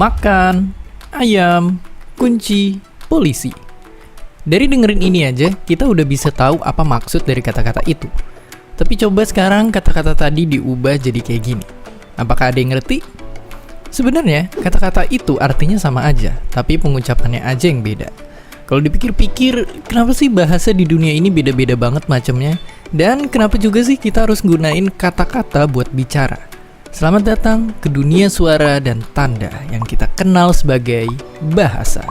makan, ayam, kunci, polisi. Dari dengerin ini aja, kita udah bisa tahu apa maksud dari kata-kata itu. Tapi coba sekarang kata-kata tadi diubah jadi kayak gini. Apakah ada yang ngerti? Sebenarnya, kata-kata itu artinya sama aja, tapi pengucapannya aja yang beda. Kalau dipikir-pikir, kenapa sih bahasa di dunia ini beda-beda banget macamnya? Dan kenapa juga sih kita harus gunain kata-kata buat bicara? Selamat datang ke dunia suara dan tanda yang kita kenal sebagai bahasa.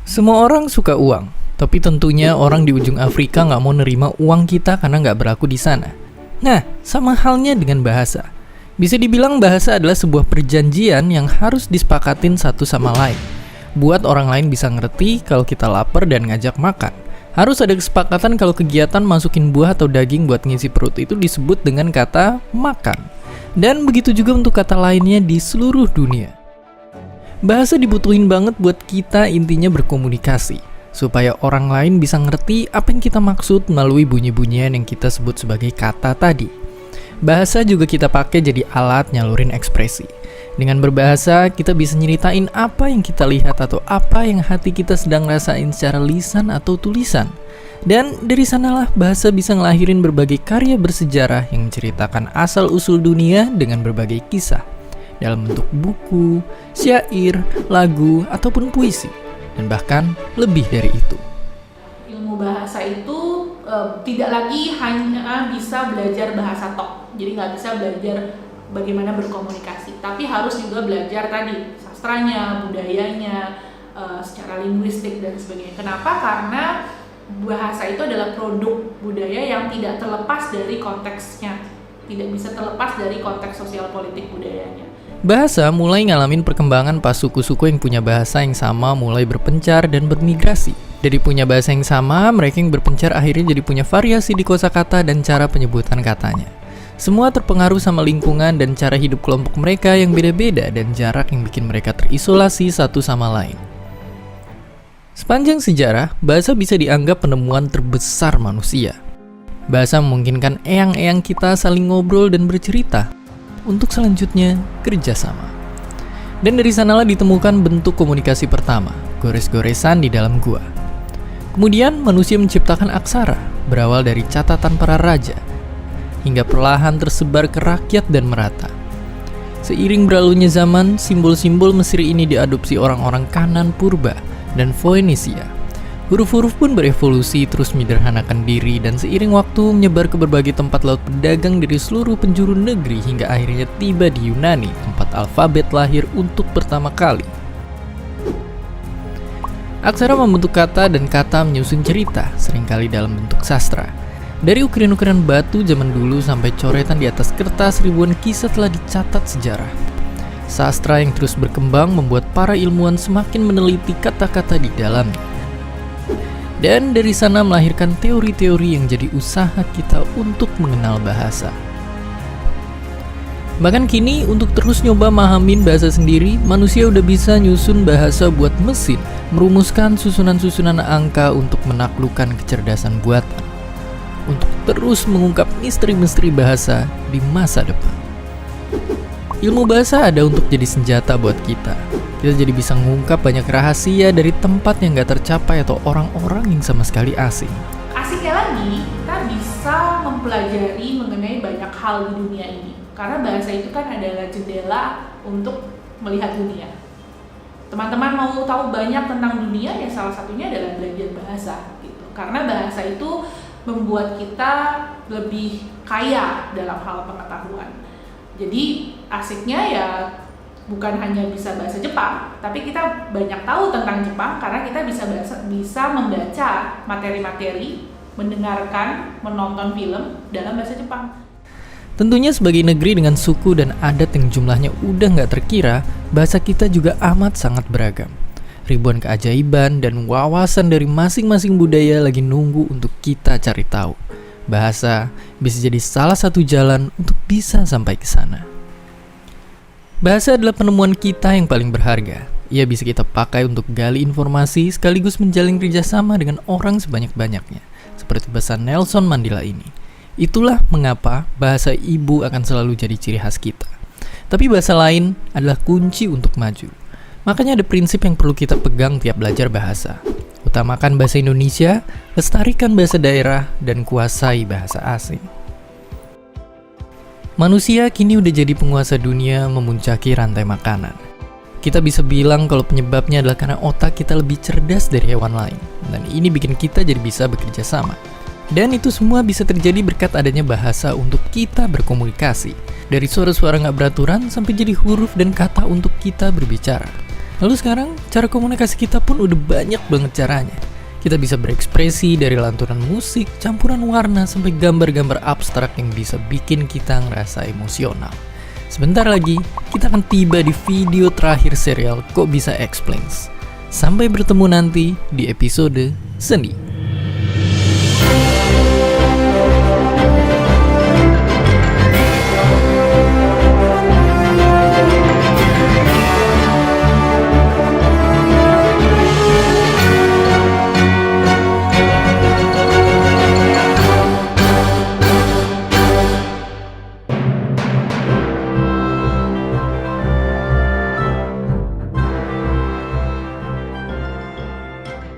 Semua orang suka uang, tapi tentunya orang di ujung Afrika nggak mau nerima uang kita karena nggak berlaku di sana. Nah, sama halnya dengan bahasa. Bisa dibilang bahasa adalah sebuah perjanjian yang harus disepakatin satu sama lain. Buat orang lain bisa ngerti kalau kita lapar dan ngajak makan. Harus ada kesepakatan kalau kegiatan masukin buah atau daging buat ngisi perut itu disebut dengan kata makan. Dan begitu juga untuk kata lainnya di seluruh dunia. Bahasa dibutuhin banget buat kita intinya berkomunikasi, supaya orang lain bisa ngerti apa yang kita maksud melalui bunyi-bunyian yang kita sebut sebagai kata tadi. Bahasa juga kita pakai jadi alat nyalurin ekspresi. Dengan berbahasa, kita bisa nyeritain apa yang kita lihat atau apa yang hati kita sedang rasain secara lisan atau tulisan. Dan dari sanalah bahasa bisa ngelahirin berbagai karya bersejarah yang menceritakan asal-usul dunia dengan berbagai kisah. Dalam bentuk buku, syair, lagu, ataupun puisi. Dan bahkan lebih dari itu. Ilmu bahasa itu tidak lagi hanya bisa belajar bahasa tok. Jadi nggak bisa belajar bagaimana berkomunikasi, tapi harus juga belajar tadi sastranya, budayanya, secara linguistik dan sebagainya. Kenapa? Karena bahasa itu adalah produk budaya yang tidak terlepas dari konteksnya, tidak bisa terlepas dari konteks sosial politik budayanya. Bahasa mulai ngalamin perkembangan pas suku-suku yang punya bahasa yang sama mulai berpencar dan bermigrasi. Dari punya bahasa yang sama, mereka yang berpencar akhirnya jadi punya variasi di kosakata dan cara penyebutan katanya. Semua terpengaruh sama lingkungan dan cara hidup kelompok mereka yang beda-beda dan jarak yang bikin mereka terisolasi satu sama lain. Sepanjang sejarah, bahasa bisa dianggap penemuan terbesar manusia. Bahasa memungkinkan eyang-eyang kita saling ngobrol dan bercerita, untuk selanjutnya kerjasama. Dan dari sanalah ditemukan bentuk komunikasi pertama, gores-goresan di dalam gua. Kemudian manusia menciptakan aksara, berawal dari catatan para raja, hingga perlahan tersebar ke rakyat dan merata. Seiring berlalunya zaman, simbol-simbol Mesir ini diadopsi orang-orang Kanan purba dan Foenisia. Huruf-huruf pun berevolusi terus menyederhanakan diri dan seiring waktu menyebar ke berbagai tempat laut pedagang dari seluruh penjuru negeri hingga akhirnya tiba di Yunani, tempat alfabet lahir untuk pertama kali. Aksara membentuk kata dan kata menyusun cerita, seringkali dalam bentuk sastra. Dari ukiran-ukiran batu zaman dulu sampai coretan di atas kertas, ribuan kisah telah dicatat sejarah. Sastra yang terus berkembang membuat para ilmuwan semakin meneliti kata-kata di dalamnya. Dan dari sana melahirkan teori-teori yang jadi usaha kita untuk mengenal bahasa. Bahkan kini untuk terus nyoba mahamin bahasa sendiri, manusia udah bisa nyusun bahasa buat mesin, merumuskan susunan-susunan angka untuk menaklukkan kecerdasan buatan. Untuk terus mengungkap misteri-misteri bahasa di masa depan. Ilmu bahasa ada untuk jadi senjata buat kita. Kita jadi bisa mengungkap banyak rahasia dari tempat yang gak tercapai atau orang-orang yang sama sekali asing. Asiknya lagi, kita bisa mempelajari mengenai banyak hal di dunia ini. Karena bahasa itu kan adalah jendela untuk melihat dunia. Teman-teman mau tahu banyak tentang dunia, ya salah satunya adalah belajar bahasa. Gitu. Karena bahasa itu membuat kita lebih kaya dalam hal pengetahuan. Jadi asiknya ya bukan hanya bisa bahasa Jepang, tapi kita banyak tahu tentang Jepang karena kita bisa membaca materi-materi, mendengarkan, menonton film dalam bahasa Jepang. Tentunya sebagai negeri dengan suku dan adat yang jumlahnya udah gak terkira, bahasa kita juga amat sangat beragam. Ribuan keajaiban dan wawasan dari masing-masing budaya lagi nunggu untuk kita cari tahu. Bahasa bisa jadi salah satu jalan untuk bisa sampai ke sana. Bahasa adalah penemuan kita yang paling berharga. Ia bisa kita pakai untuk gali informasi sekaligus menjalin kerjasama dengan orang sebanyak-banyaknya. seperti pesan Nelson Mandela ini. Itulah mengapa bahasa ibu akan selalu jadi ciri khas kita. Tapi bahasa lain adalah kunci untuk maju. Makanya ada prinsip yang perlu kita pegang tiap belajar bahasa. Utamakan bahasa Indonesia, lestarikan bahasa daerah, dan kuasai bahasa asing. Manusia kini udah jadi penguasa dunia memuncaki rantai makanan. Kita bisa bilang kalau penyebabnya adalah karena otak kita lebih cerdas dari hewan lain. Dan ini bikin kita jadi bisa bekerja sama. Dan itu semua bisa terjadi berkat adanya bahasa untuk kita berkomunikasi. Dari suara-suara nggak beraturan sampai jadi huruf dan kata untuk kita berbicara. Lalu sekarang, cara komunikasi kita pun udah banyak banget caranya. Kita bisa berekspresi dari lantunan musik, campuran warna, sampai gambar-gambar abstrak yang bisa bikin kita ngerasa emosional. Sebentar lagi, kita akan tiba di video terakhir serial Kok Bisa Explains. Sampai bertemu nanti di episode seni.